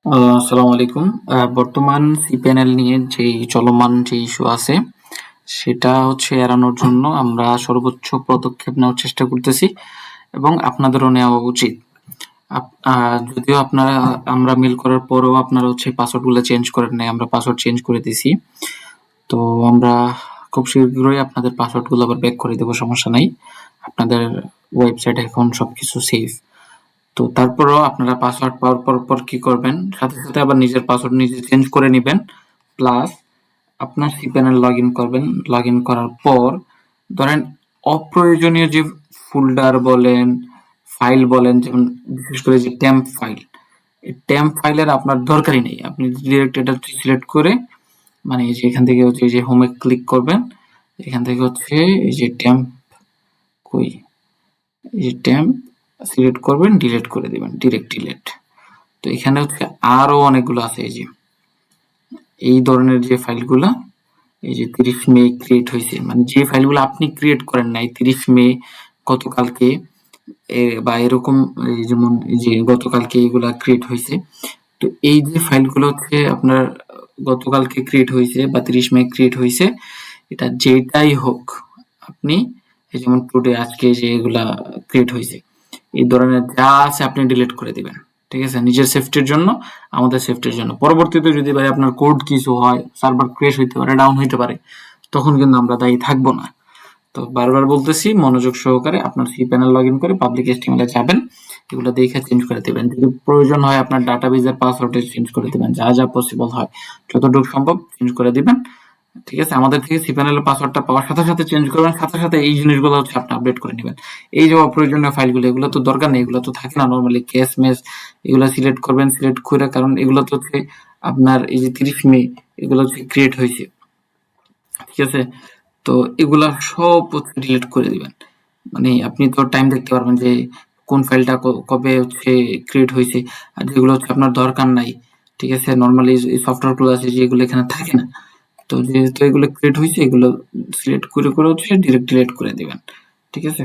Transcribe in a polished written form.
আসসালামু আলাইকুম। বর্তমান cPanel নিয়ে যেই চলমান যে ইস্যু আছে, সেটা হচ্ছে এড়ানোর জন্য আমরা সর্বোচ্চ পদক্ষেপ নেওয়ার চেষ্টা করতেছি এবং আপনাদেরও নেওয়া উচিত। যদিও আমরা মেইল করার পরেও আপনারা হচ্ছে পাসওয়ার্ডগুলো চেঞ্জ করেন নাই, আমরা পাসওয়ার্ড চেঞ্জ করে দিছি। তো আমরা খুব শীঘ্রই আপনাদের পাসওয়ার্ডগুলো আবার ব্যাক করে দেব, সমস্যা নাই। আপনাদের ওয়েবসাইটে এখন সবকিছু সেফ। তো তারপরেও আপনারা পাসওয়ার্ড পাওয়ার পর কি করবেন, সাথে সাথে আবার নিজের পাসওয়ার্ড নিজে চেঞ্জ করে নিবেন। প্লাস আপনার cPanel লগ ইন করবেন। লগ ইন করার পর ধরেন অপ্রয়োজনীয় যে ফোল্ডার বলেন, ফাইল বলেন, যেমন বিশেষ করে যে টেম্প ফাইল, এই টেম্প ফাইলের আপনার দরকারই নেই। আপনি ডিরেক্ট এটা সিলেক্ট করে, মানে এই যে এখান থেকে হচ্ছে এই যে হোমে ক্লিক করবেন, এখান থেকে হচ্ছে এই যে টেম্প, কই, এই যে টেম্প সিলেক্ট করবেন, ডিলিট করে দিবেন, ডিরেক্ট ডিলিট। তো এখানে হচ্ছে আরো অনেকগুলো আছে, এই যে এই ধরনের যে ফাইলগুলা, এই যে 30 মে ক্রিয়েট হয়েছে, মানে যে ফাইলগুলো আপনি ক্রিয়েট করেন নাই 30 মে গতকালকে, বা এরকম, এই যেমন এই যে গতকালকে এগুলা ক্রিয়েট হয়েছে। তো এই যে ফাইলগুলো হচ্ছে আপনার গতকালকে ক্রিয়েট হয়েছে বা 30 মে ক্রিয়েট হয়েছে, এটা যেটাই হোক, আপনি এই যেমন টুডে, আজকে যে এগুলা ক্রিয়েট হয়েছে, এই ধরনের যা আছে আপনি ডিলিট করে দিবেন। ঠিক আছে, নিজের সেফটির জন্য, আমাদের সেফটির জন্য। পরবর্তীতে যদি ভাই আপনার কোড কিছু হয়, সার্ভার ক্র্যাশ হইতে পারে, ডাউন হইতে পারে, তখন কিন্তু আমরা দায়ী থাকবো না। তো বারবার বলতেছি, মনোযোগ সহকারে আপনার cPanel লগ ইন করে পাবলিক HTML এ যাবেন, এগুলো দেখে চেঞ্জ করে দিবেন। যদি প্রয়োজন হয় আপনার ডাটাবেজের পাসওয়ার্ড চেঞ্জ করে দিবেন, যা যা পসিবল হয় যতটুকু সম্ভব চেঞ্জ করে দিবেন। ঠিক আছে, আমাদের থেকে cPanel এর পাসওয়ার্ডটা পাওয়ার সাথে সাথে চেঞ্জ করবেন, সাথে সাথে এই জিনিসগুলো হচ্ছে আপনি আপডেট করে নেবেন। এই যে অপ্রয়োজনীয় ফাইলগুলো, এগুলো তো দরকার নেই, এগুলো তো থাকে না নরমালি, কেস মেস, এগুলো সিলেক্ট করবেন, সিলেক্ট করে, কারণ এগুলো তো হচ্ছে আপনার এই যে 30 মে এগুলো হচ্ছে ক্রিয়েট হয়েছে। ঠিক আছে, তো এগুলা সব হচ্ছে ডিলিট করে দিবেন। মানে আপনি তো টাইম দেখতে পারবেন যে কোন ফাইলটা কবে হচ্ছে ক্রিয়েট হয়েছে। আর যেগুলো হচ্ছে আপনার দরকার নাই, ঠিক আছে, নর্মালি এই সফটওয়্যার গুলো আছে যেগুলো এখানে থাকে না, তো যেহেতু এগুলো ক্রিয়েট হয়েছে, এগুলো সিলেক্ট করে করে হচ্ছে ডিরেক্ট ডিলিট করে দিবেন। ঠিক আছে।